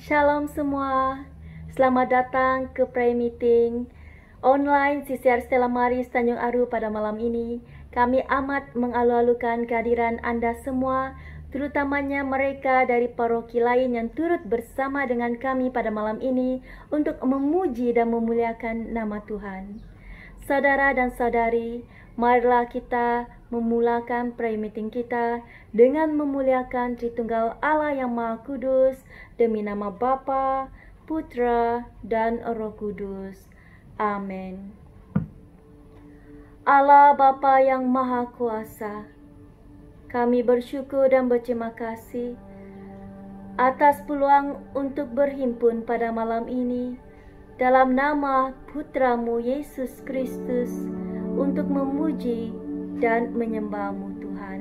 Shalom semua, selamat datang ke prayer meeting online CCR Stella Maris Tanjung Aru pada malam ini. Kami amat mengalu-alukan kehadiran Anda semua, terutamanya mereka dari paroki lain yang turut bersama dengan kami pada malam ini untuk memuji dan memuliakan nama Tuhan. Saudara dan saudari, marilah kita memulakan prayer meeting kita dengan memuliakan Tritunggal Allah yang Maha Kudus demi nama Bapa, Putra, dan Roh Kudus. Amin. Allah Bapa yang Maha Kuasa, kami bersyukur dan berterima kasih atas peluang untuk berhimpun pada malam ini dalam nama Putramu Yesus Kristus untuk memuji dan menyembah-Mu Tuhan.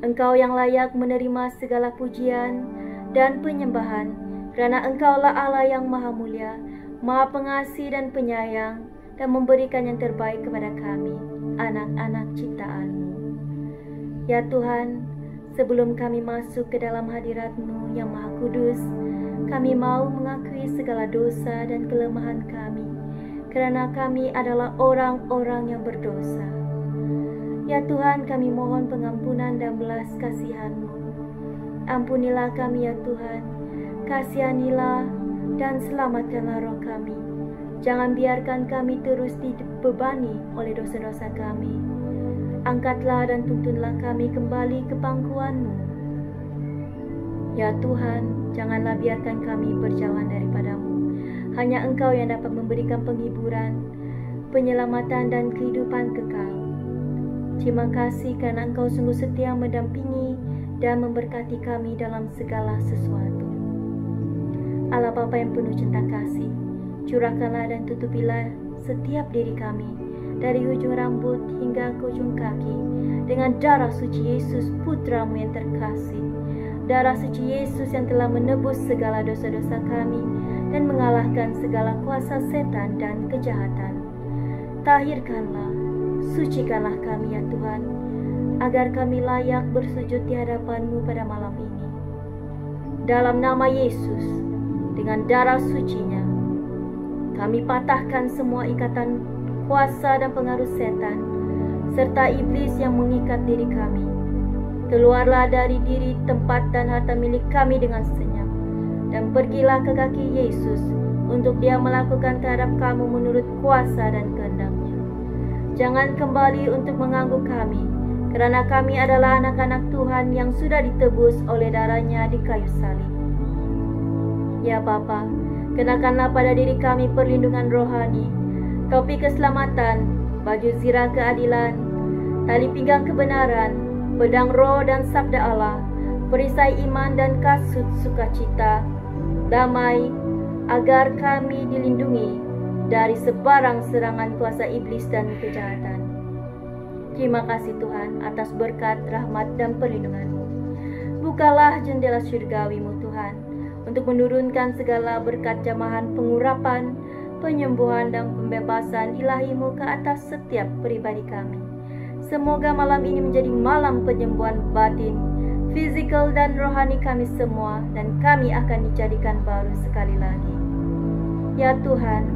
Engkau yang layak menerima segala pujian dan penyembahan, kerana Engkaulah Allah yang Maha Mulia, Maha Pengasih dan Penyayang, dan memberikan yang terbaik kepada kami, anak-anak ciptaan-Mu. Ya Tuhan, sebelum kami masuk ke dalam hadirat-Mu yang Maha Kudus, kami mau mengakui segala dosa dan kelemahan kami, kerana kami adalah orang-orang yang berdosa. Ya Tuhan, kami mohon pengampunan dan belas kasihan-Mu. Ampunilah kami ya Tuhan, kasihanilah dan selamatkanlah roh kami. Jangan biarkan kami terus dibebani oleh dosa-dosa kami. Angkatlah dan tuntunlah kami kembali ke pangkuan-Mu. Ya Tuhan, janganlah biarkan kami berjauhan daripada-Mu. Hanya Engkau yang dapat memberikan penghiburan, penyelamatan dan kehidupan kekal. Terima kasih karena Engkau sungguh setia mendampingi dan memberkati kami dalam segala sesuatu. Allah Bapa yang penuh cinta kasih, curahkanlah dan tutupilah setiap diri kami dari ujung rambut hingga ke ujung kaki dengan darah suci Yesus Putra-Mu yang terkasih. Darah suci Yesus yang telah menebus segala dosa-dosa kami dan mengalahkan segala kuasa setan dan kejahatan. Tahirkanlah, sucikanlah kami ya Tuhan, agar kami layak bersujud di hadapan-Mu pada malam ini. Dalam nama Yesus, dengan darah sucinya, kami patahkan semua ikatan kuasa dan pengaruh setan, serta iblis yang mengikat diri kami. Keluarlah dari diri, tempat dan harta milik kami dengan senyap, dan pergilah ke kaki Yesus untuk Dia melakukan terhadap kamu menurut kuasa dan kehendak-Nya. Jangan kembali untuk mengganggu kami, kerana kami adalah anak-anak Tuhan yang sudah ditebus oleh darah-Nya di kayu salib. Ya Bapa, kenakanlah pada diri kami perlindungan rohani, topi keselamatan, baju zirah keadilan, tali pinggang kebenaran, pedang roh dan sabda Allah, perisai iman dan kasut sukacita, damai, agar kami dilindungi dari sebarang serangan kuasa iblis dan kejahatan. Terima kasih Tuhan atas berkat, rahmat dan perlindungan-Mu. Bukalah jendela syurgawi-Mu Tuhan, untuk menurunkan segala berkat jamahan pengurapan, penyembuhan dan pembebasan ilahi-Mu ke atas setiap pribadi kami. Semoga malam ini menjadi malam penyembuhan batin, fisikal dan rohani kami semua, dan kami akan dijadikan baru sekali lagi. Ya Tuhan,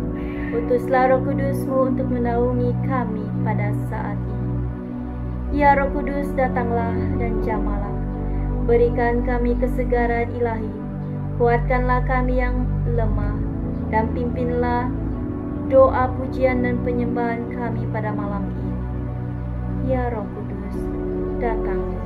utuslah Roh Kudus-Mu untuk menaungi kami pada saat ini. Ya Roh Kudus, datanglah dan jamalah, berikan kami kesegaran ilahi, kuatkanlah kami yang lemah, dan pimpinlah doa pujian dan penyembahan kami pada malam ini. Ya Roh Kudus, datanglah.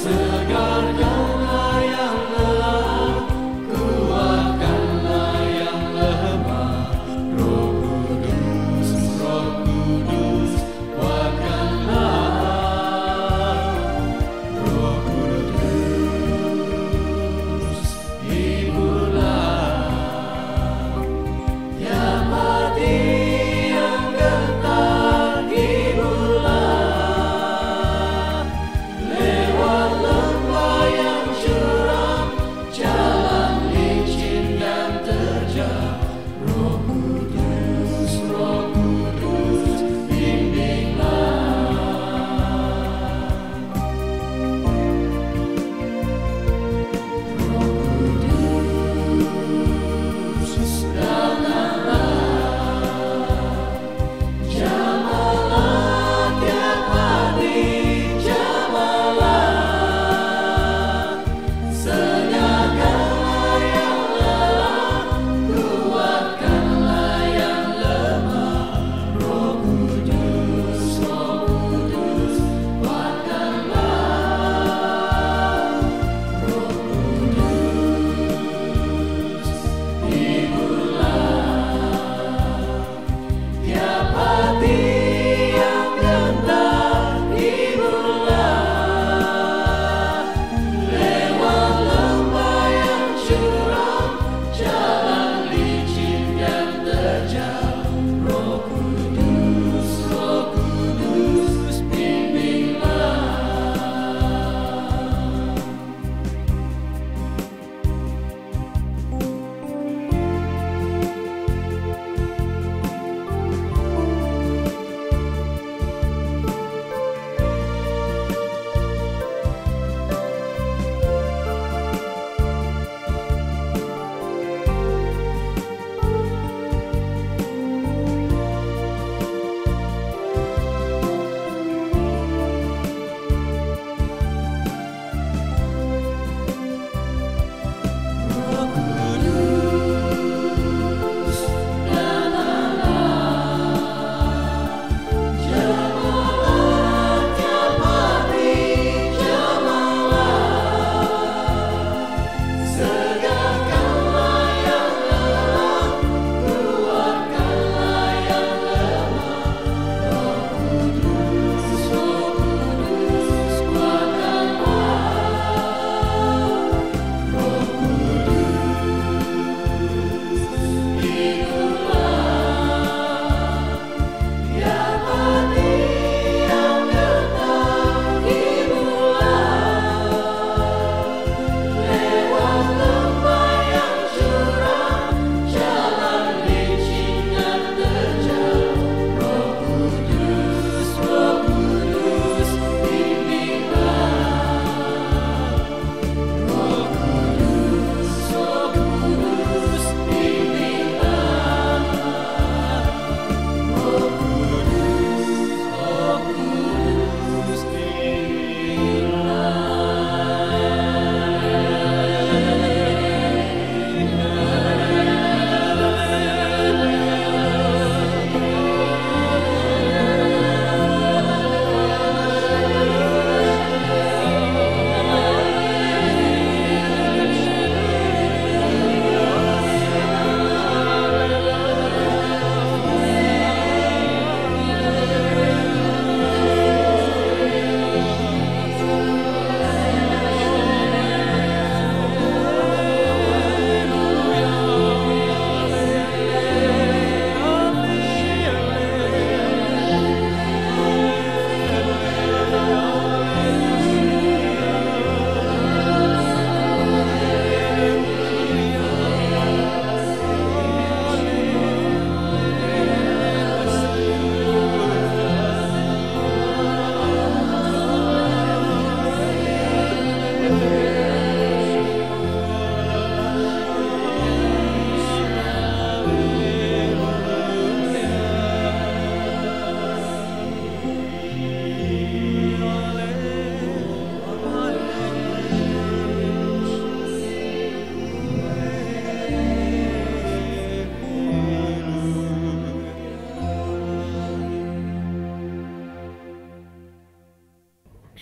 Segarkanlah yang lelah, kuatkanlah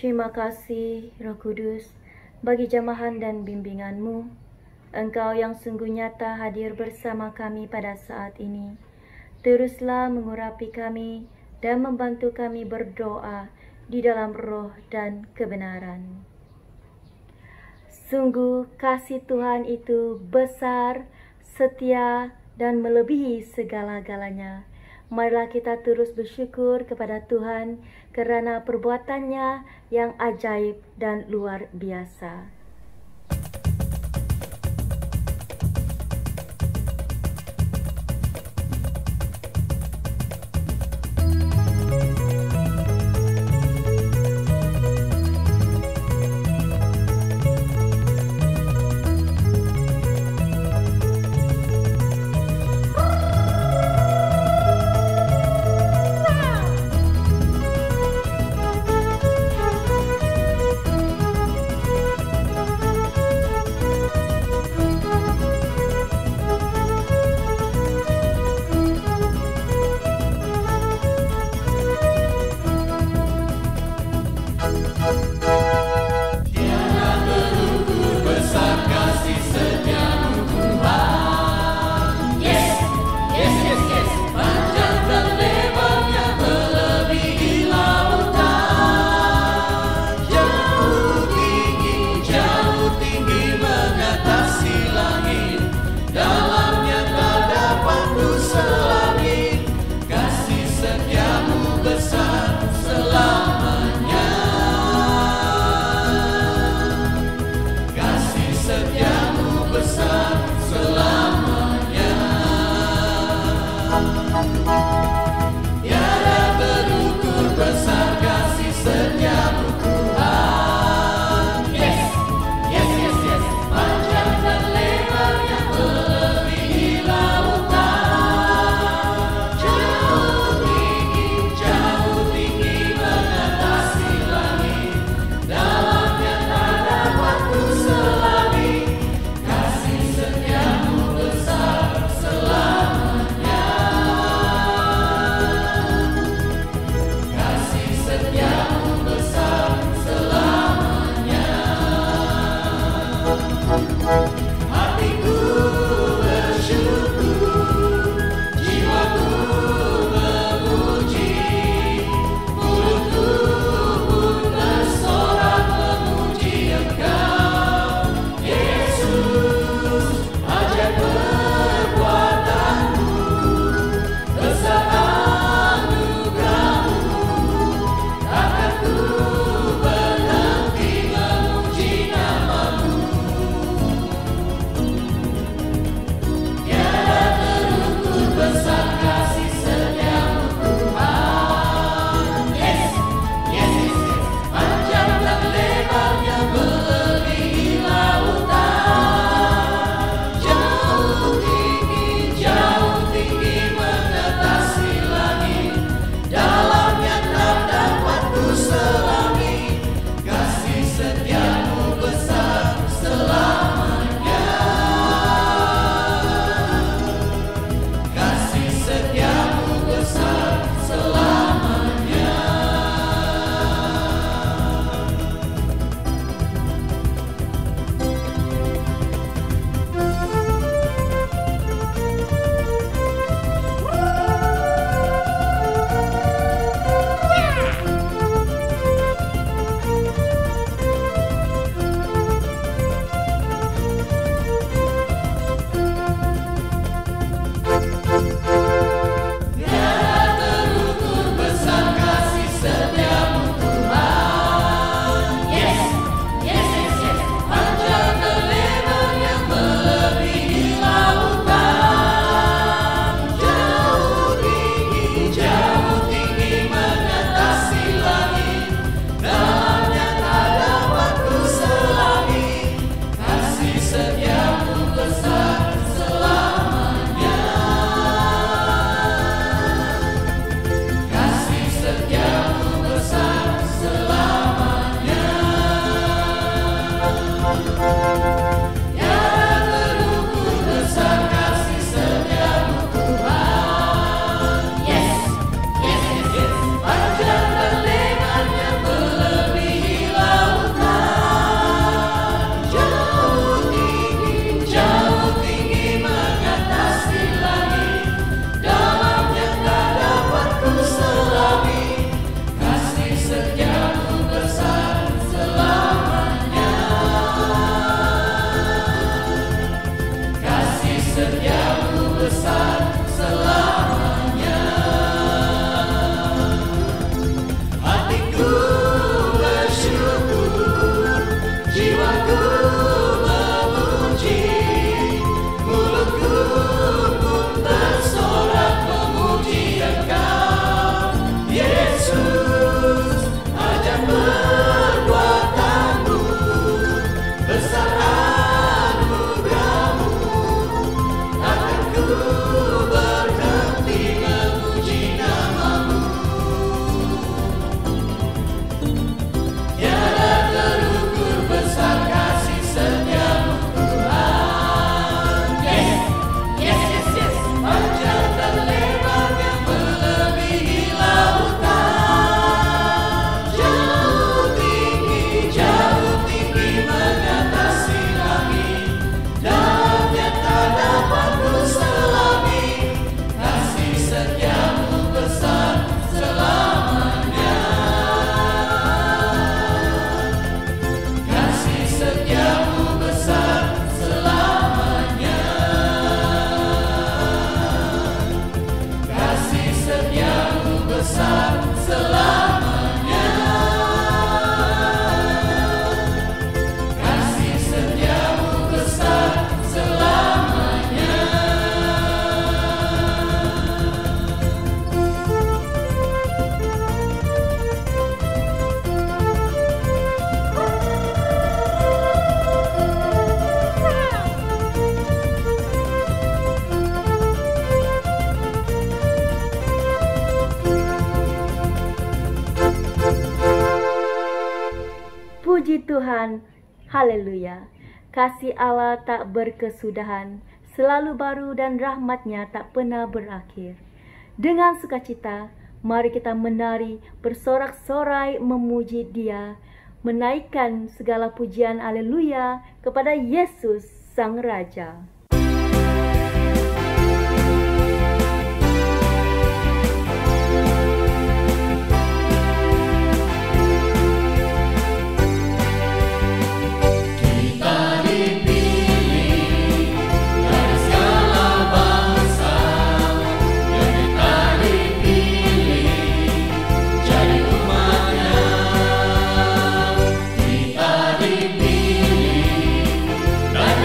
Terima kasih, Roh Kudus, bagi jamahan dan bimbingan-Mu. Engkau yang sungguh nyata hadir bersama kami pada saat ini. Teruslah mengurapi kami dan membantu kami berdoa di dalam roh dan kebenaran. Sungguh kasih Tuhan itu besar, setia, dan melebihi segala-galanya. Marilah kita terus bersyukur kepada Tuhan kerana perbuatannya yang ajaib dan luar biasa. Puji Tuhan, haleluya. Kasih Allah tak berkesudahan, selalu baru dan rahmat-Nya tak pernah berakhir. Dengan sukacita, mari kita menari, bersorak-sorai memuji Dia, menaikkan segala pujian haleluya kepada Yesus Sang Raja.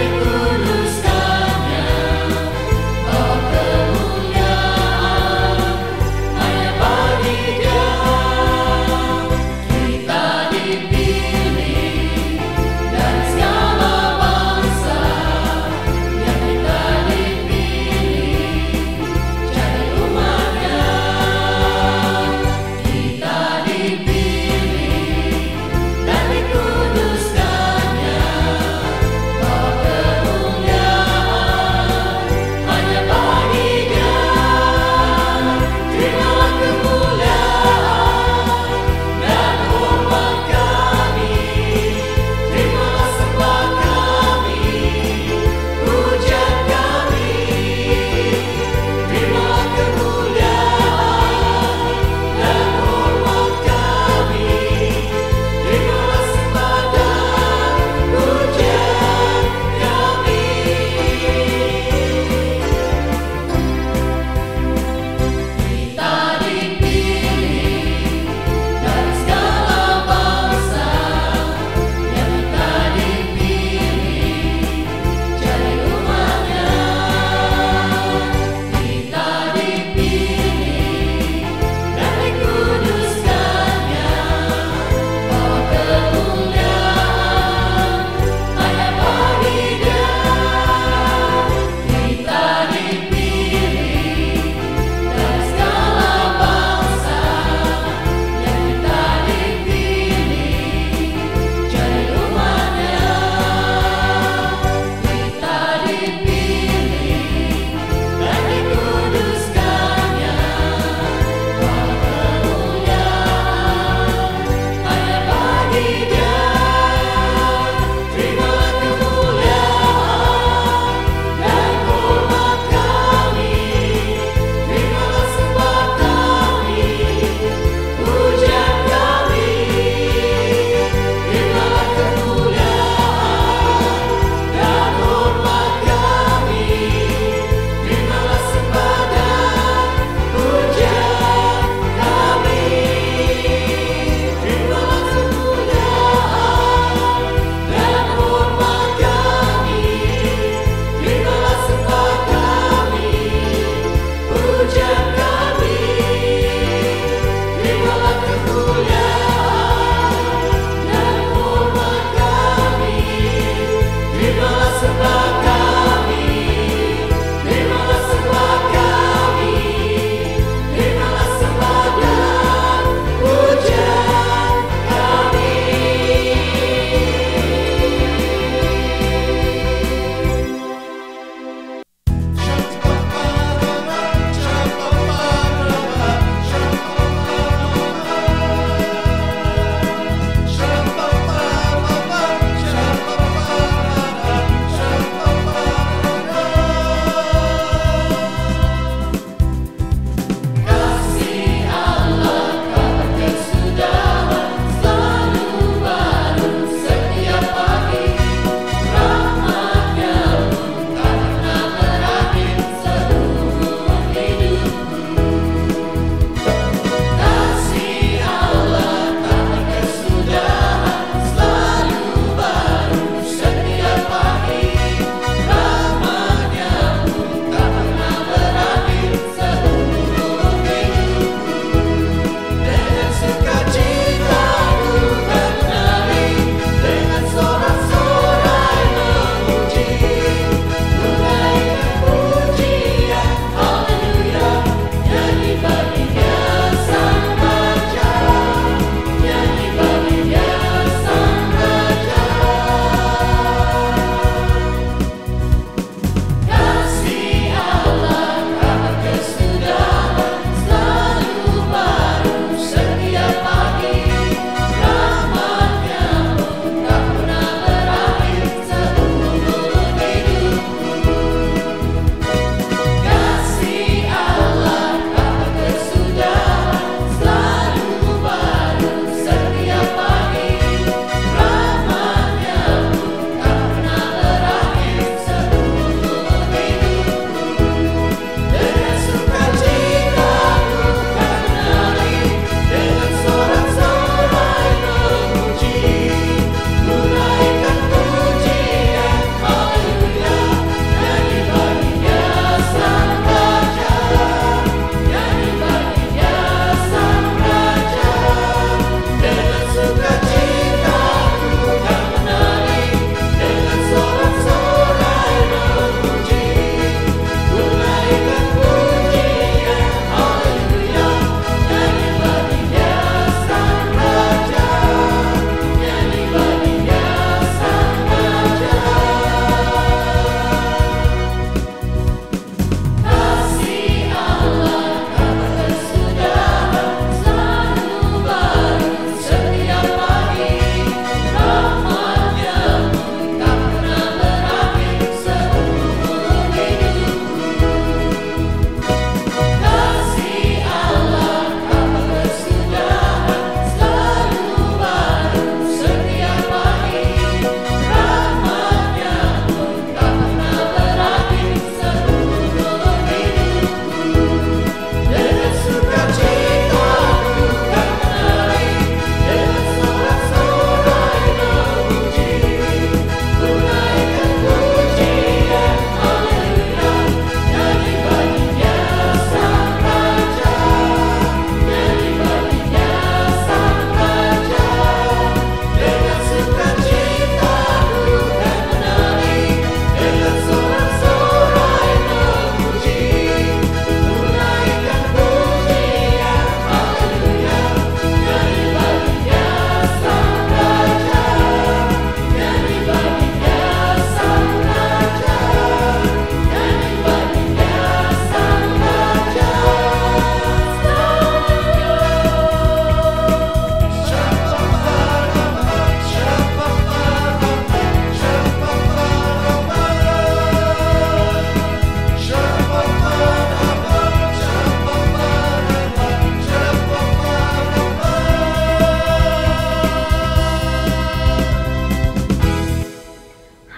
Dikuduskan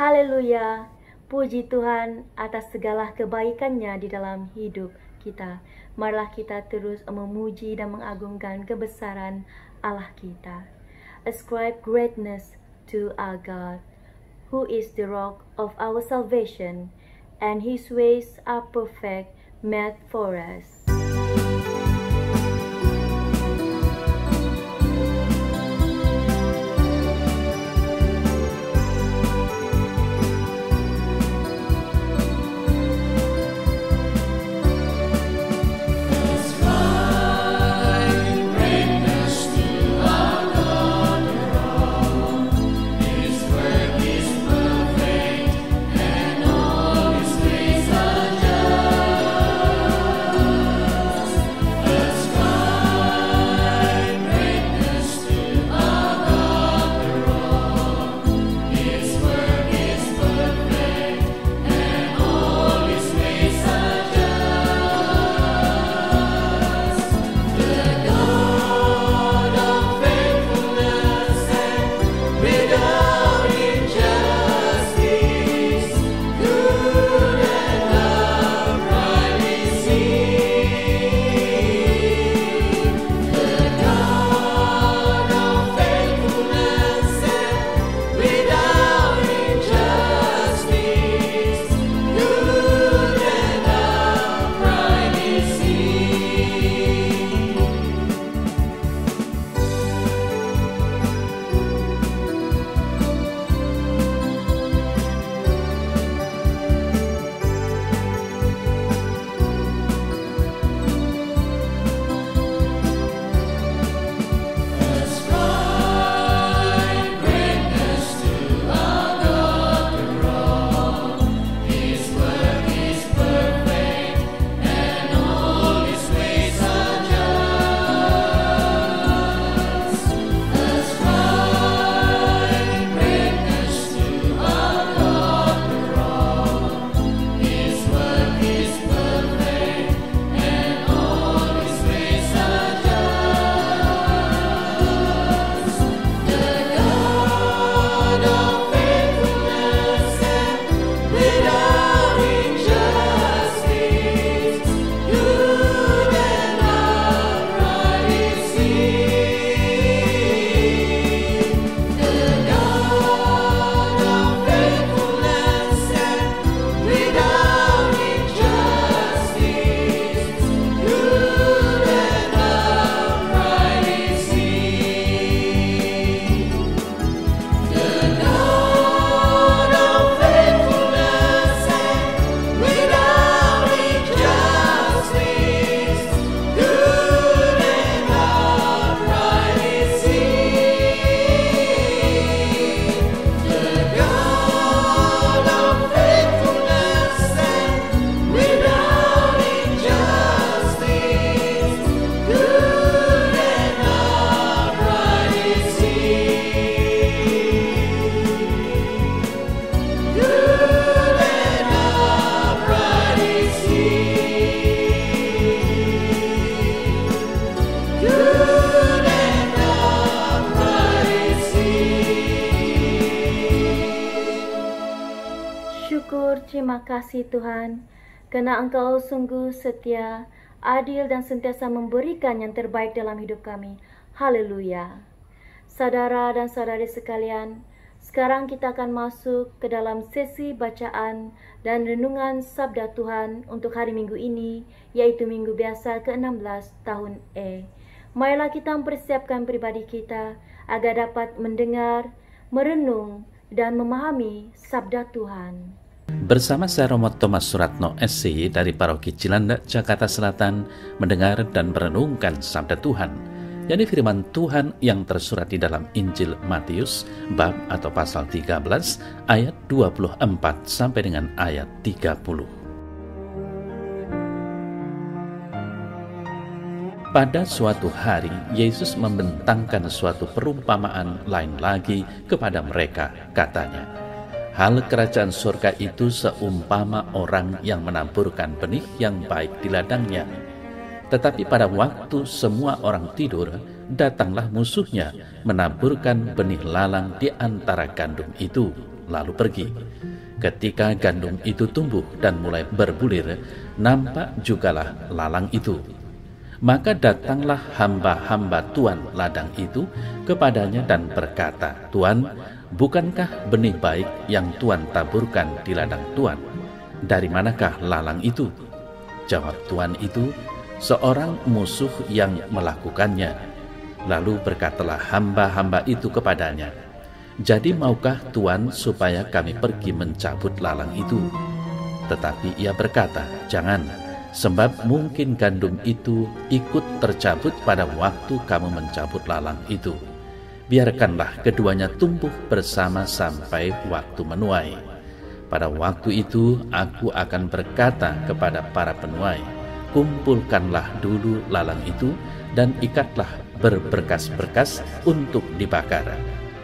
Haleluya, puji Tuhan atas segala kebaikannya di dalam hidup kita. Marilah kita terus memuji dan mengagungkan kebesaran Allah kita. Ascribe greatness to our God, who is the rock of our salvation, and His ways are perfect, made for us. Terima kasih Tuhan, karena Engkau sungguh setia, adil dan sentiasa memberikan yang terbaik dalam hidup kami. Haleluya. Saudara dan saudari sekalian, sekarang kita akan masuk ke dalam sesi bacaan dan renungan Sabda Tuhan untuk hari Minggu ini, yaitu Minggu Biasa ke-16 tahun E. Marilah kita mempersiapkan pribadi kita agar dapat mendengar, merenung, dan memahami Sabda Tuhan. Bersama saya Romo Thomas Suratno SC dari Paroki Cilandak, Jakarta Selatan, mendengar dan merenungkan Sabda Tuhan, yakni firman Tuhan yang tersurat di dalam Injil Matius, bab atau pasal 13, ayat 24 sampai dengan ayat 30. Pada suatu hari, Yesus membentangkan suatu perumpamaan lain lagi kepada mereka, katanya, hal kerajaan surga itu seumpama orang yang menaburkan benih yang baik di ladangnya. Tetapi pada waktu semua orang tidur, datanglah musuhnya menaburkan benih lalang di antara gandum itu. lalu pergi. Ketika gandum itu tumbuh dan mulai berbulir, nampak jugalah lalang itu. Maka datanglah hamba-hamba tuan ladang itu kepadanya dan berkata, "Tuan, bukankah benih baik yang Tuan taburkan di ladang Tuan? Dari manakah lalang itu?" Jawab tuan itu, "Seorang musuh yang melakukannya." Lalu berkatalah hamba-hamba itu kepadanya, "Jadi maukah Tuan supaya kami pergi mencabut lalang itu?" Tetapi ia berkata, "Jangan, sebab mungkin gandum itu ikut tercabut pada waktu kamu mencabut lalang itu. Biarkanlah keduanya tumbuh bersama sampai waktu menuai. Pada waktu itu aku akan berkata kepada para penuai, kumpulkanlah dulu lalang itu dan ikatlah berberkas-berkas untuk dibakar.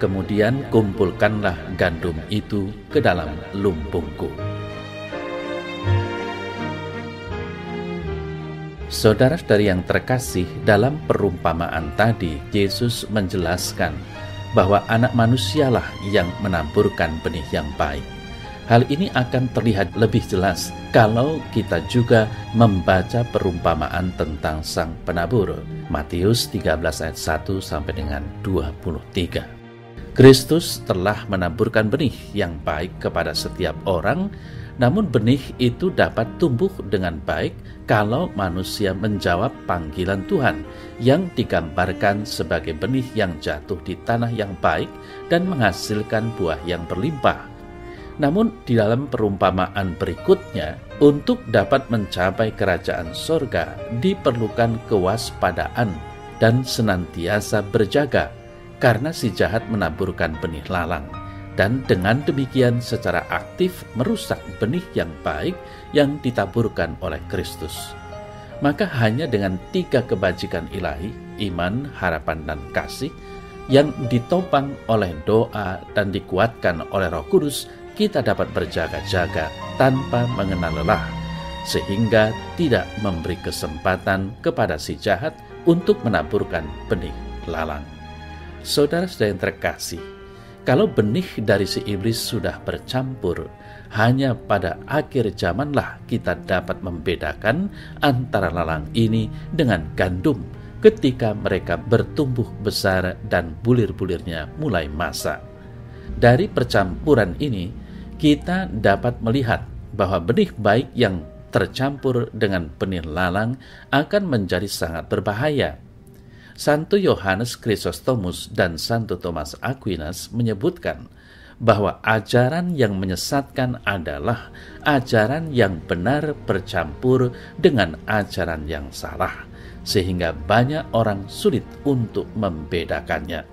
Kemudian kumpulkanlah gandum itu ke dalam lumbungku." Saudara-saudari yang terkasih, dalam perumpamaan tadi Yesus menjelaskan bahwa anak manusialah yang menaburkan benih yang baik. Hal ini akan terlihat lebih jelas kalau kita juga membaca perumpamaan tentang sang penabur. Matius 13 ayat 1 sampai dengan 23. Kristus telah menaburkan benih yang baik kepada setiap orang, namun benih itu dapat tumbuh dengan baik kalau manusia menjawab panggilan Tuhan yang digambarkan sebagai benih yang jatuh di tanah yang baik dan menghasilkan buah yang berlimpah. Namun di dalam perumpamaan berikutnya, untuk dapat mencapai kerajaan sorga diperlukan kewaspadaan dan senantiasa berjaga, karena si jahat menaburkan benih lalang, dan dengan demikian secara aktif merusak benih yang baik yang ditaburkan oleh Kristus. Maka hanya dengan 3 kebajikan ilahi, iman, harapan, dan kasih, yang ditopang oleh doa dan dikuatkan oleh Roh Kudus, kita dapat berjaga-jaga tanpa mengenal lelah, sehingga tidak memberi kesempatan kepada si jahat untuk menaburkan benih lalang. Saudara-saudara yang terkasih, kalau benih dari si iblis sudah bercampur, hanya pada akhir zamanlah kita dapat membedakan antara lalang ini dengan gandum ketika mereka bertumbuh besar dan bulir-bulirnya mulai masak. Dari percampuran ini, kita dapat melihat bahwa benih baik yang tercampur dengan benih lalang akan menjadi sangat berbahaya. Santo Yohanes Chrysostomus dan Santo Thomas Aquinas menyebutkan bahwa ajaran yang menyesatkan adalah ajaran yang benar bercampur dengan ajaran yang salah, sehingga banyak orang sulit untuk membedakannya.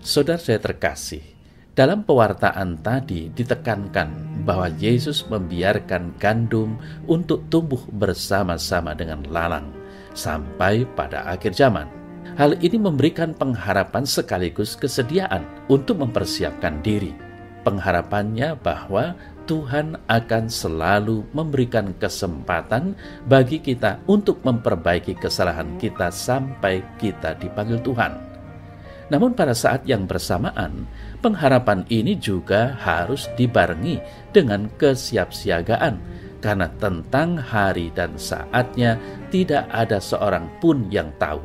Saudara saya terkasih, dalam pewartaan tadi ditekankan bahwa Yesus membiarkan gandum untuk tumbuh bersama-sama dengan lalang sampai pada akhir zaman. Hal ini memberikan pengharapan sekaligus kesediaan untuk mempersiapkan diri. Pengharapannya bahwa Tuhan akan selalu memberikan kesempatan bagi kita untuk memperbaiki kesalahan kita sampai kita dipanggil Tuhan. Namun pada saat yang bersamaan, pengharapan ini juga harus dibarengi dengan kesiapsiagaan, karena tentang hari dan saatnya tidak ada seorang pun yang tahu.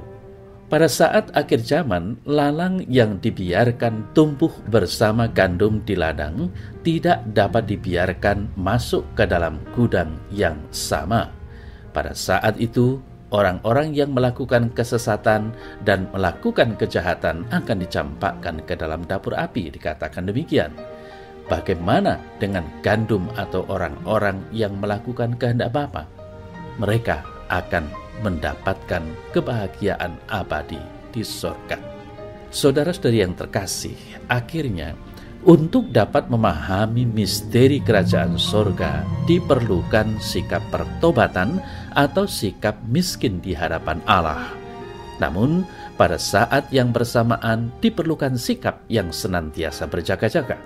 Pada saat akhir zaman, lalang yang dibiarkan tumbuh bersama gandum di ladang tidak dapat dibiarkan masuk ke dalam gudang yang sama. Pada saat itu, orang-orang yang melakukan kesesatan dan melakukan kejahatan akan dicampakkan ke dalam dapur api, dikatakan demikian. Bagaimana dengan gandum atau orang-orang yang melakukan kehendak Bapa? Mereka akan mendapatkan kebahagiaan abadi di sorga. Saudara-saudari yang terkasih, akhirnya untuk dapat memahami misteri kerajaan sorga diperlukan sikap pertobatan atau sikap miskin di hadapan Allah. Namun pada saat yang bersamaan diperlukan sikap yang senantiasa berjaga-jaga,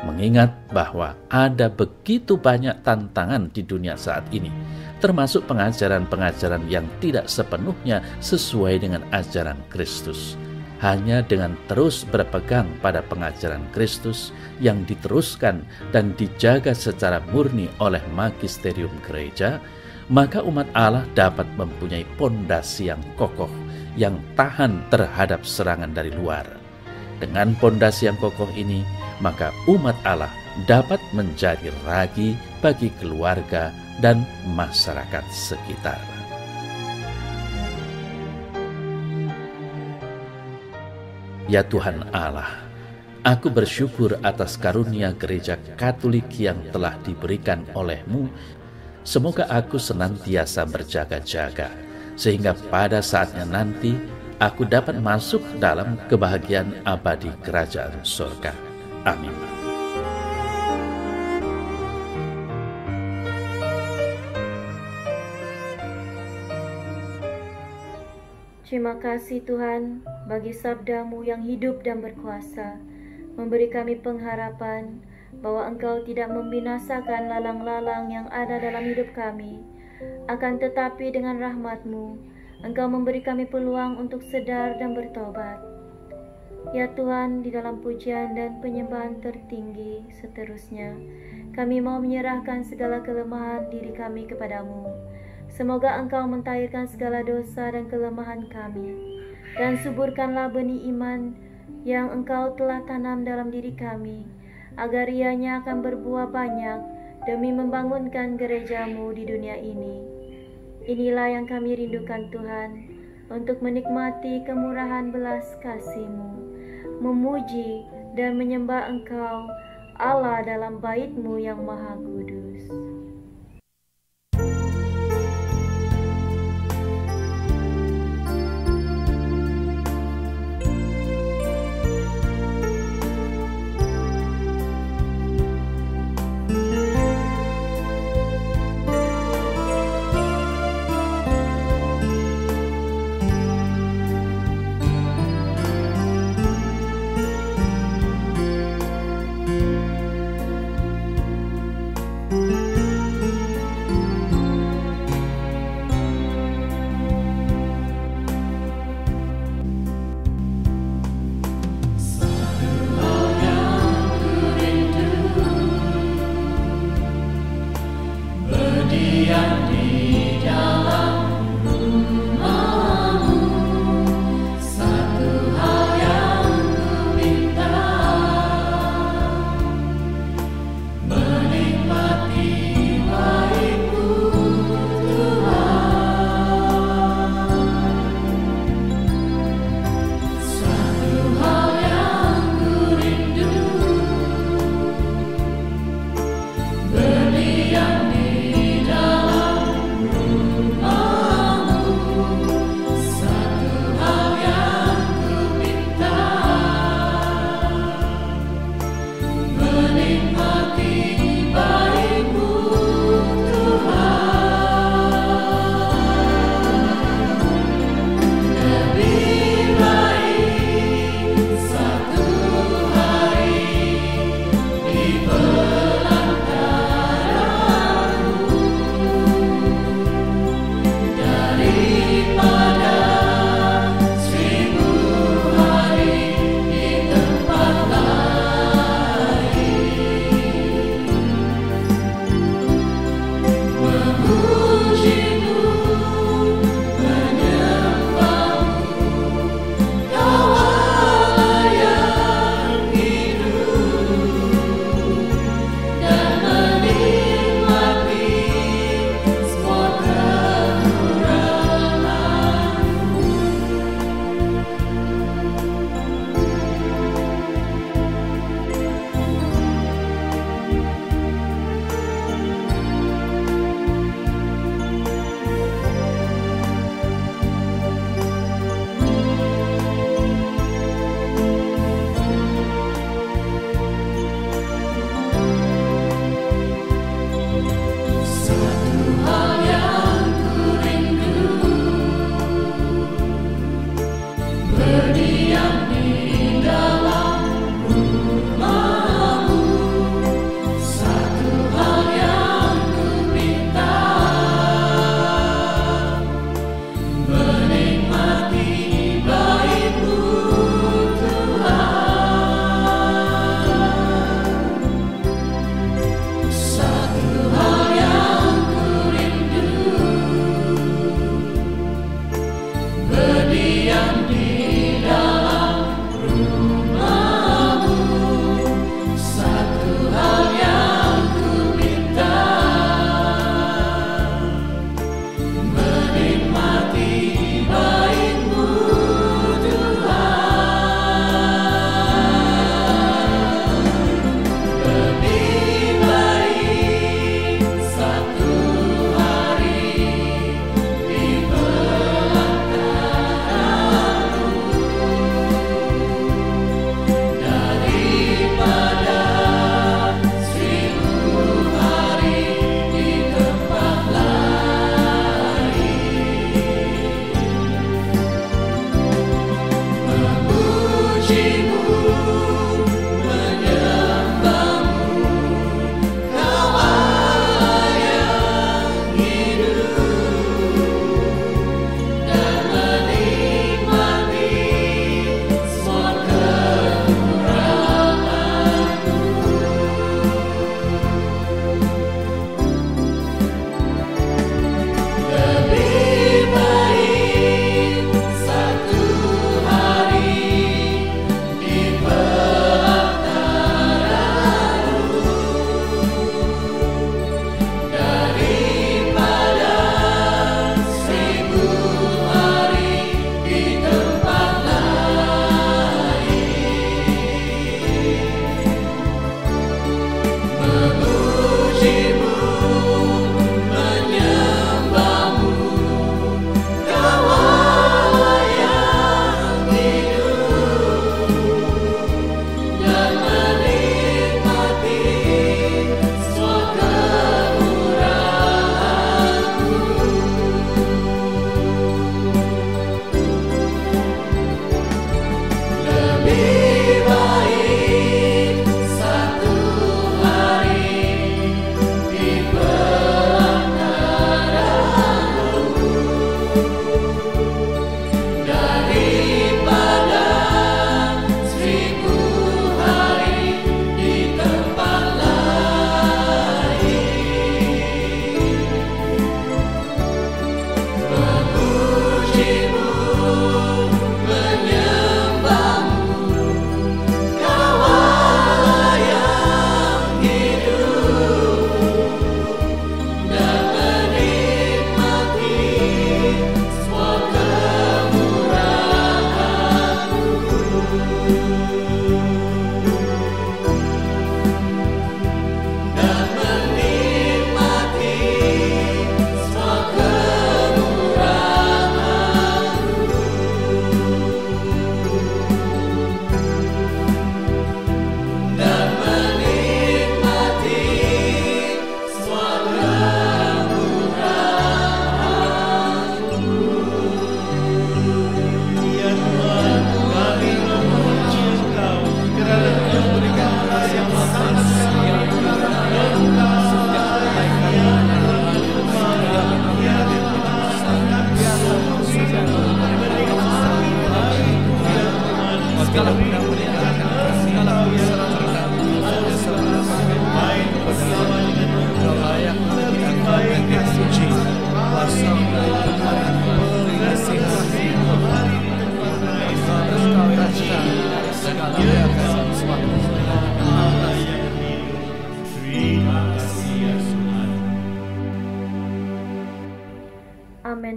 mengingat bahwa ada begitu banyak tantangan di dunia saat ini, termasuk pengajaran-pengajaran yang tidak sepenuhnya sesuai dengan ajaran Kristus. hanya dengan terus berpegang pada pengajaran Kristus yang diteruskan dan dijaga secara murni oleh magisterium gereja, maka umat Allah dapat mempunyai pondasi yang kokoh, yang tahan terhadap serangan dari luar. Dengan pondasi yang kokoh ini, maka umat Allah dapat menjadi ragi bagi keluarga dan masyarakat sekitar. Ya Tuhan Allah, aku bersyukur atas karunia gereja Katolik yang telah diberikan oleh-Mu. Semoga aku senantiasa berjaga-jaga, sehingga pada saatnya nanti aku dapat masuk dalam kebahagiaan abadi kerajaan surga. Amin. Terima kasih Tuhan bagi sabda-Mu yang hidup dan berkuasa, memberi kami pengharapan bahwa Engkau tidak membinasakan lalang-lalang yang ada dalam hidup kami. Akan tetapi dengan rahmat-Mu, Engkau memberi kami peluang untuk sedar dan bertobat. Ya Tuhan, di dalam pujian dan penyembahan tertinggi seterusnya, kami mau menyerahkan segala kelemahan diri kami kepadamu. Semoga Engkau mentahirkan segala dosa dan kelemahan kami, dan suburkanlah benih iman yang Engkau telah tanam dalam diri kami, agar ianya akan berbuah banyak demi membangunkan gereja-Mu di dunia ini. Inilah yang kami rindukan Tuhan, untuk menikmati kemurahan belas kasih-Mu, memuji dan menyembah Engkau, Allah dalam bait-Mu yang maha kudus.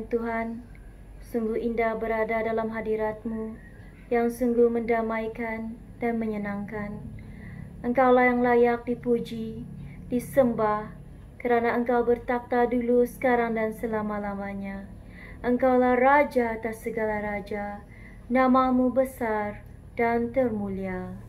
sayang Tuhan, sungguh indah berada dalam hadirat-Mu yang sungguh mendamaikan dan menyenangkan. Engkaulah yang layak dipuji, disembah, kerana Engkau bertakhta dulu, sekarang dan selama-lamanya. Engkaulah Raja atas segala raja, nama-Mu besar dan termulia.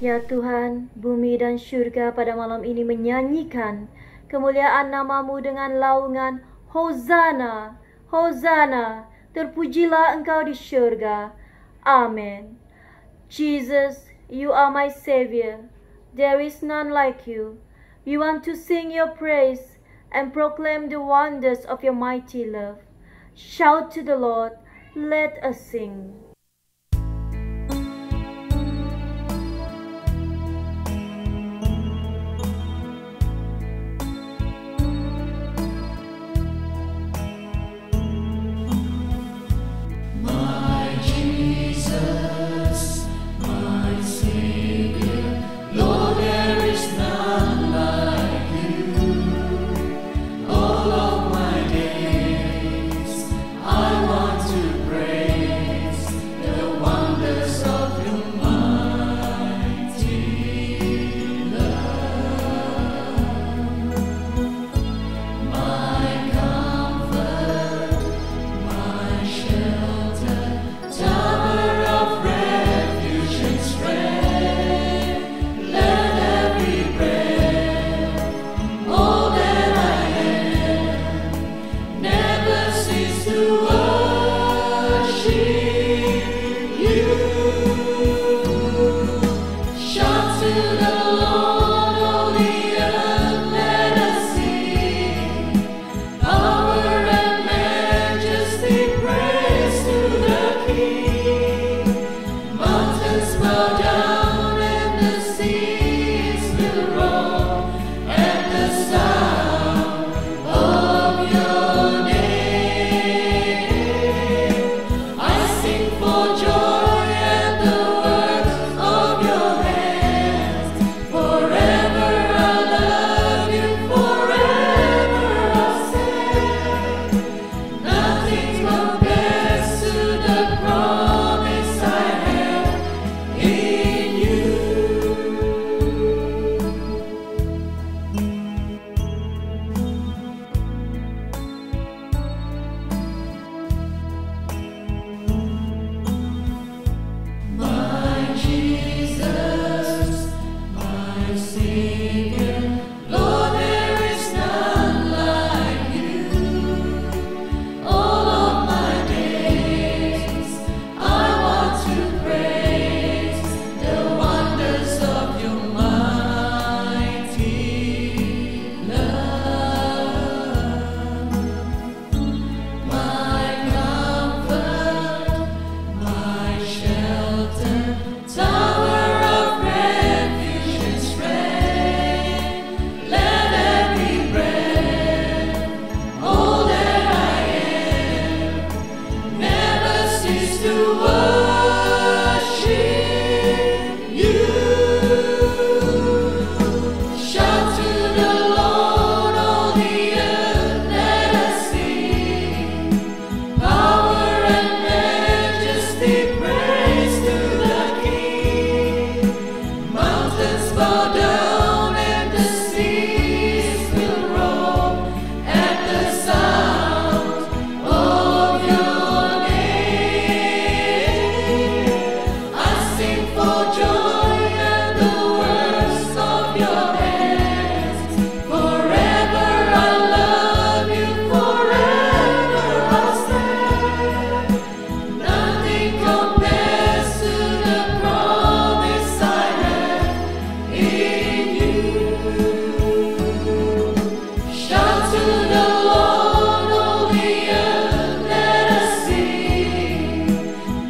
Ya Tuhan, bumi dan surga pada malam ini menyanyikan kemuliaan nama-Mu dengan laungan Hosana, Hosana, terpujilah Engkau di surga. Amin. Jesus, You are my Savior. There is none like You. We want to sing Your praise and proclaim the wonders of Your mighty love. Shout to the Lord, let us sing.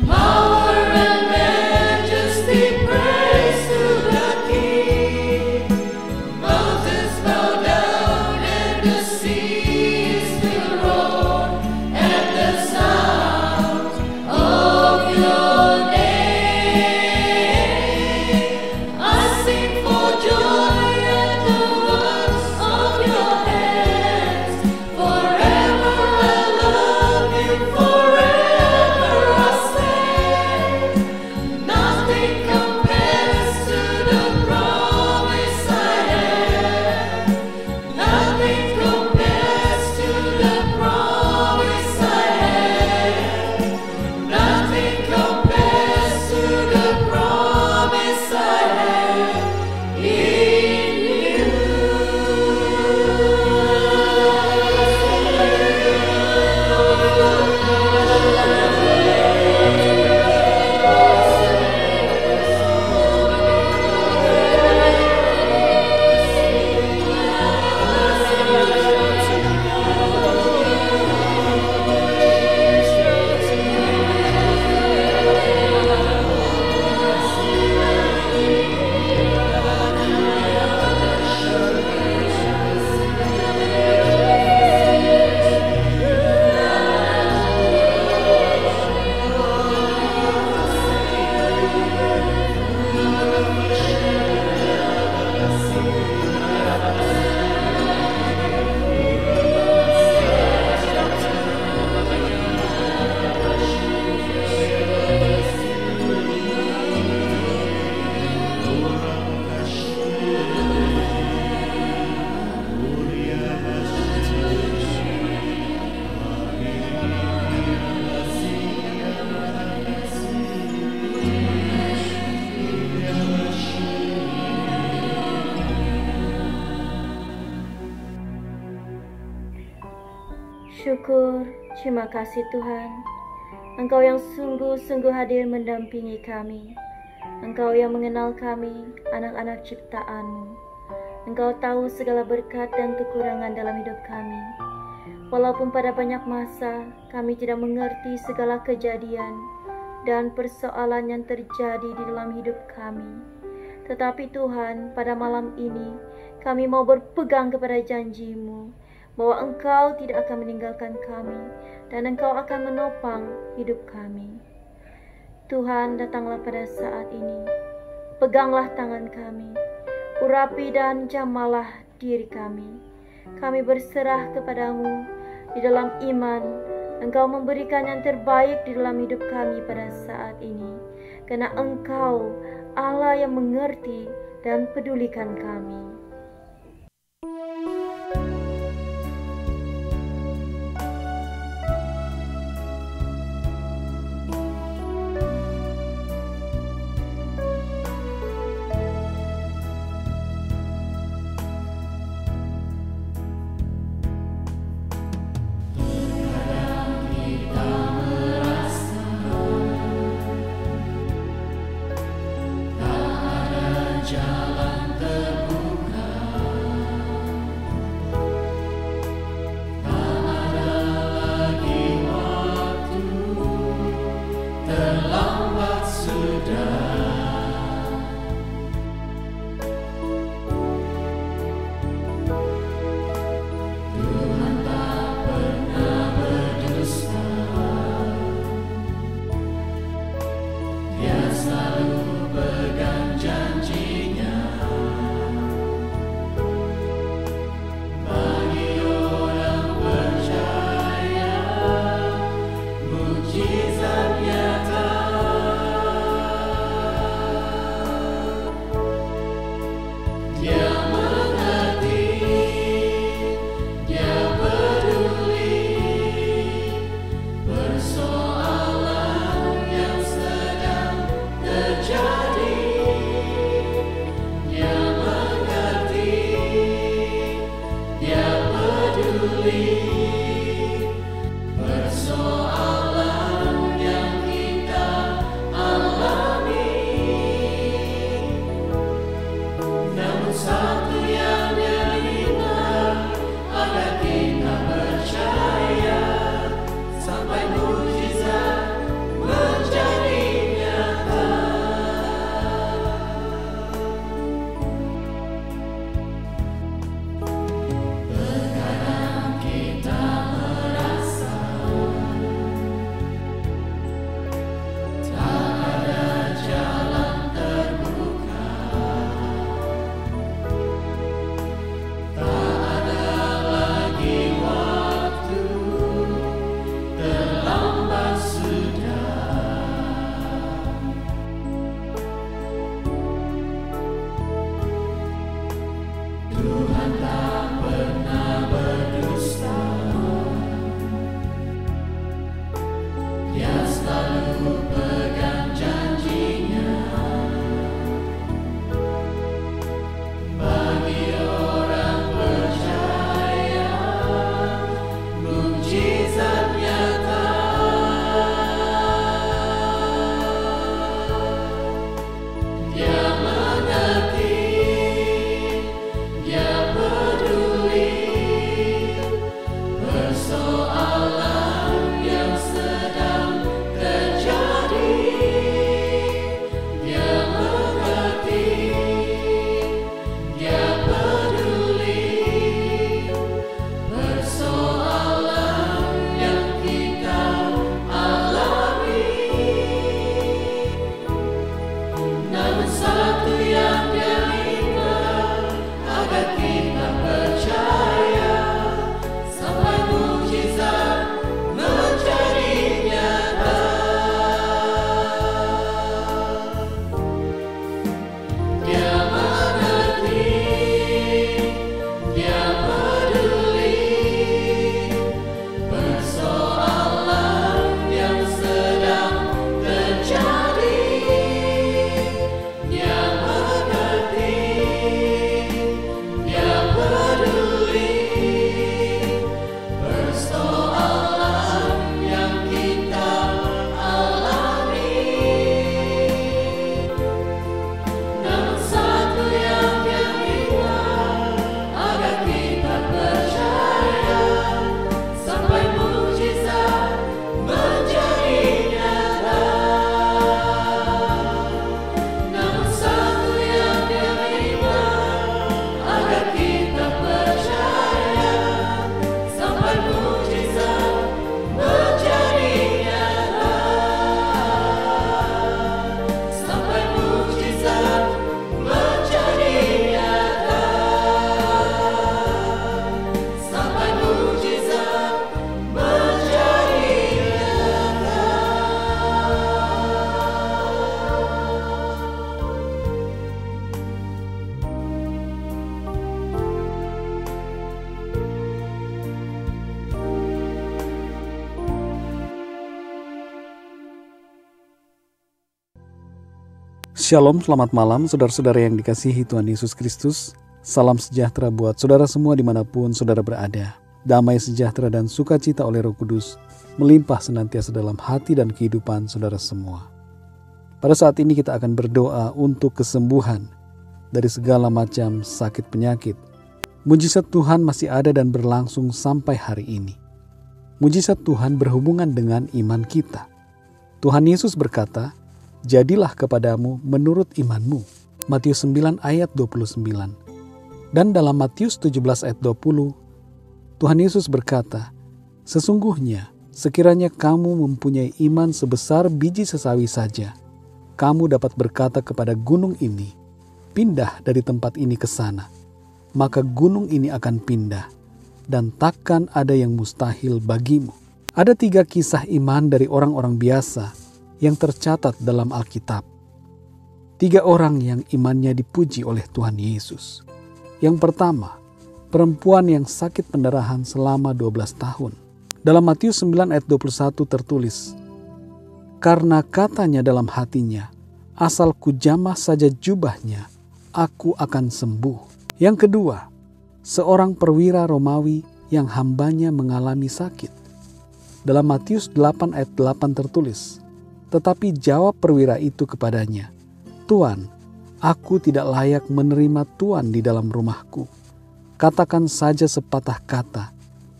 Power and majesty. syukur, terima kasih Tuhan. Engkau yang sungguh-sungguh hadir mendampingi kami. Engkau yang mengenal kami, anak-anak ciptaan-Mu. Engkau tahu segala berkat dan kekurangan dalam hidup kami. Walaupun pada banyak masa kami tidak mengerti segala kejadian dan persoalan yang terjadi di dalam hidup kami. Tetapi Tuhan, pada malam ini kami mau berpegang kepada janji-Mu bahwa Engkau tidak akan meninggalkan kami dan Engkau akan menopang hidup kami. Tuhan, datanglah pada saat ini. Peganglah tangan kami, urapi dan jamalah diri kami. Kami berserah kepadamu di dalam iman. Engkau memberikan yang terbaik di dalam hidup kami pada saat ini, karena Engkau Allah yang mengerti dan pedulikan kami. Jalan terbuka Shalom, selamat malam saudara-saudara yang dikasihi Tuhan Yesus Kristus. Salam sejahtera buat saudara semua dimanapun saudara berada. Damai sejahtera dan sukacita oleh Roh Kudus melimpah senantiasa dalam hati dan kehidupan saudara semua. Pada saat ini kita akan berdoa untuk kesembuhan dari segala macam sakit penyakit. Mujizat Tuhan masih ada dan berlangsung sampai hari ini. Mujizat Tuhan berhubungan dengan iman kita. Tuhan Yesus berkata, "Jadilah kepadamu menurut imanmu." Matius 9 ayat 29. Dan dalam Matius 17 ayat 20, Tuhan Yesus berkata, "Sesungguhnya sekiranya kamu mempunyai iman sebesar biji sesawi saja, kamu dapat berkata kepada gunung ini, pindah dari tempat ini ke sana, maka gunung ini akan pindah, dan takkan ada yang mustahil bagimu." Ada 3 kisah iman dari orang-orang biasa yang tercatat dalam Alkitab. 3 orang yang imannya dipuji oleh Tuhan Yesus. Yang pertama, perempuan yang sakit pendarahan selama 12 tahun. Dalam Matius 9 ayat 21 tertulis, "Karena katanya dalam hatinya, asal kujamah saja jubahnya, aku akan sembuh." Yang kedua, seorang perwira Romawi yang hambanya mengalami sakit. Dalam Matius 8 ayat 8 tertulis, "Tetapi jawab perwira itu kepadanya, 'Tuan, aku tidak layak menerima Tuan di dalam rumahku. Katakan saja sepatah kata,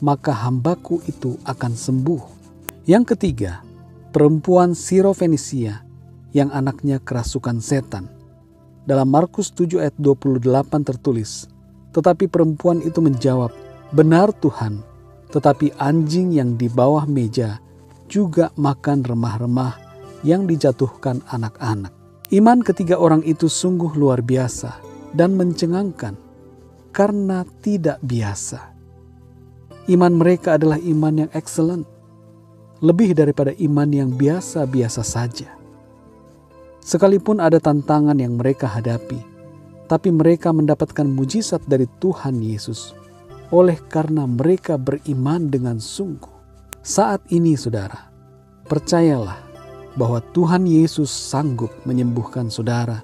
maka hambaku itu akan sembuh.'" Yang ketiga, perempuan Sirofenisia yang anaknya kerasukan setan. Dalam Markus 7 ayat 28 tertulis, "Tetapi perempuan itu menjawab, 'Benar Tuhan, tetapi anjing yang di bawah meja juga makan remah-remah yang dijatuhkan anak-anak.'" Iman ketiga orang itu sungguh luar biasa dan mencengangkan karena tidak biasa. Iman mereka adalah iman yang excellent, lebih daripada iman yang biasa-biasa saja. Sekalipun ada tantangan yang mereka hadapi, tapi mereka mendapatkan mujizat dari Tuhan Yesus oleh karena mereka beriman dengan sungguh. Saat ini saudara, percayalah bahwa Tuhan Yesus sanggup menyembuhkan saudara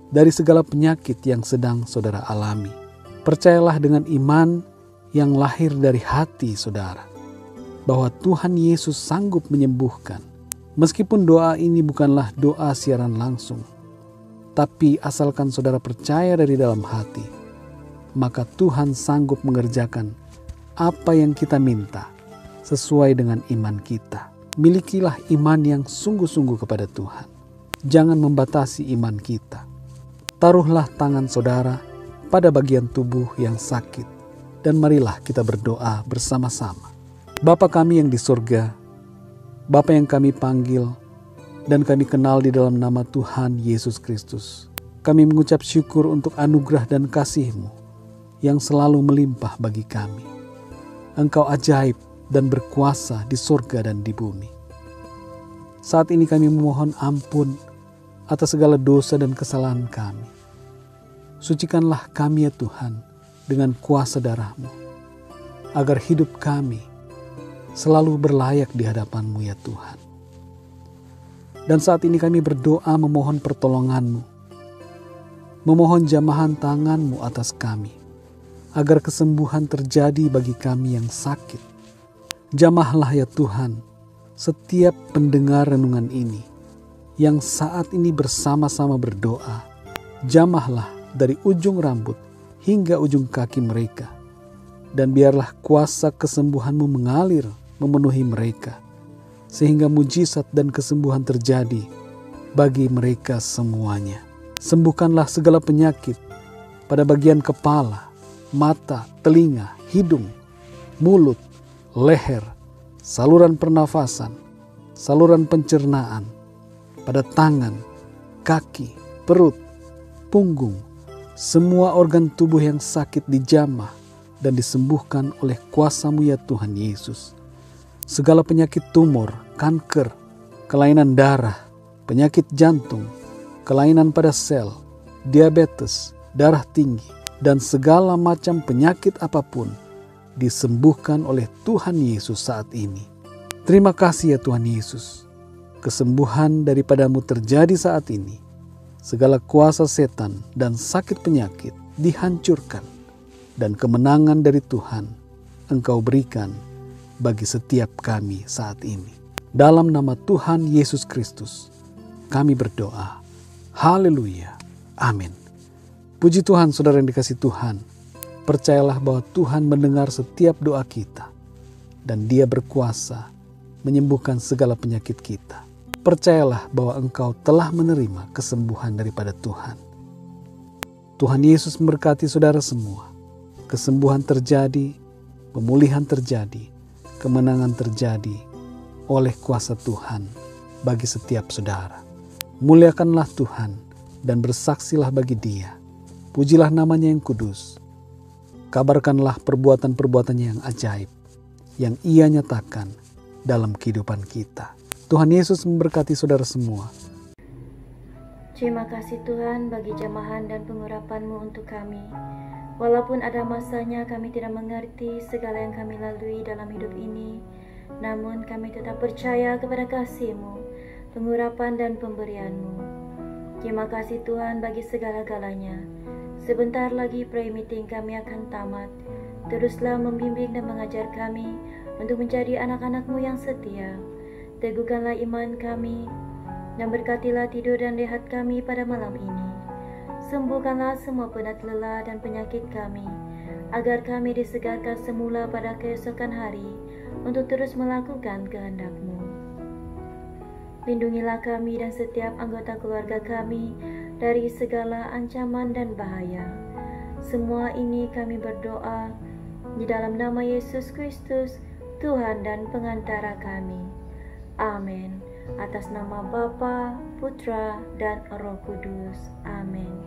dari segala penyakit yang sedang saudara alami. Percayalah dengan iman yang lahir dari hati saudara, bahwa Tuhan Yesus sanggup menyembuhkan. Meskipun doa ini bukanlah doa siaran langsung, tapi asalkan saudara percaya dari dalam hati, maka Tuhan sanggup mengerjakan apa yang kita minta sesuai dengan iman kita. Milikilah iman yang sungguh-sungguh kepada Tuhan. Jangan membatasi iman kita. Taruhlah tangan saudara pada bagian tubuh yang sakit, dan marilah kita berdoa bersama-sama. Bapa kami yang di surga, Bapa yang kami panggil dan kami kenal di dalam nama Tuhan Yesus Kristus, kami mengucap syukur untuk anugerah dan kasih-Mu yang selalu melimpah bagi kami. Engkau ajaib dan berkuasa di surga dan di bumi. Saat ini kami memohon ampun atas segala dosa dan kesalahan kami. Sucikanlah kami ya Tuhan dengan kuasa darah-Mu, agar hidup kami selalu berlayak di hadapan-Mu ya Tuhan. Dan saat ini kami berdoa memohon pertolongan-Mu, memohon jamahan tangan-Mu atas kami, agar kesembuhan terjadi bagi kami yang sakit. Jamahlah ya Tuhan setiap pendengar renungan ini yang saat ini bersama-sama berdoa. Jamahlah dari ujung rambut hingga ujung kaki mereka, dan biarlah kuasa kesembuhan-Mu mengalir memenuhi mereka, sehingga mujizat dan kesembuhan terjadi bagi mereka semuanya. Sembuhkanlah segala penyakit pada bagian kepala, mata, telinga, hidung, mulut, leher, saluran pernafasan, saluran pencernaan, pada tangan, kaki, perut, punggung, semua organ tubuh yang sakit dijamah dan disembuhkan oleh kuasa-Mu ya Tuhan Yesus. Segala penyakit tumor, kanker, kelainan darah, penyakit jantung, kelainan pada sel, diabetes, darah tinggi, dan segala macam penyakit apapun disembuhkan oleh Tuhan Yesus saat ini. Terima kasih ya Tuhan Yesus. Kesembuhan daripada-Mu terjadi saat ini, segala kuasa setan dan sakit penyakit dihancurkan, dan kemenangan dari Tuhan Engkau berikan bagi setiap kami saat ini. Dalam nama Tuhan Yesus Kristus, kami berdoa. Haleluya. Amin. Puji Tuhan, saudara yang dikasihi Tuhan. Percayalah bahwa Tuhan mendengar setiap doa kita, dan Dia berkuasa menyembuhkan segala penyakit kita. Percayalah bahwa engkau telah menerima kesembuhan daripada Tuhan. Tuhan Yesus memberkati saudara semua. Kesembuhan terjadi, pemulihan terjadi, kemenangan terjadi oleh kuasa Tuhan bagi setiap saudara. Muliakanlah Tuhan dan bersaksilah bagi Dia. Pujilah namanya yang kudus. Kabarkanlah perbuatan-perbuatannya yang ajaib yang Ia nyatakan dalam kehidupan kita. Tuhan Yesus memberkati saudara semua. Terima kasih Tuhan bagi jamahan dan pengurapan-Mu untuk kami. Walaupun ada masanya kami tidak mengerti segala yang kami lalui dalam hidup ini, namun kami tetap percaya kepada kasih-Mu, pengurapan dan pemberian-Mu. Terima kasih Tuhan bagi segala-galanya. Sebentar lagi prayer meeting kami akan tamat. Teruslah membimbing dan mengajar kami untuk menjadi anak-anak-Mu yang setia. Teguhkanlah iman kami dan berkatilah tidur dan rehat kami pada malam ini. Sembuhkanlah semua penat lelah dan penyakit kami, agar kami disegarkan semula pada keesokan hari untuk terus melakukan kehendak-Mu. Lindungilah kami dan setiap anggota keluarga kami dari segala ancaman dan bahaya. Semua ini kami berdoa di dalam nama Yesus Kristus, Tuhan dan pengantara kami. Amin. Atas nama Bapa, Putra, dan Roh Kudus. Amin.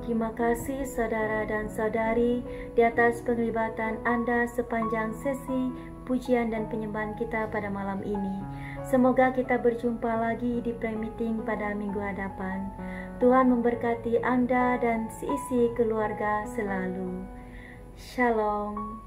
Terima kasih saudara dan saudari di atas penglibatan Anda sepanjang sesi pujian dan penyembahan kita pada malam ini. Semoga kita berjumpa lagi di prayer meeting pada minggu hadapan. Tuhan memberkati Anda dan seisi keluarga selalu. Shalom.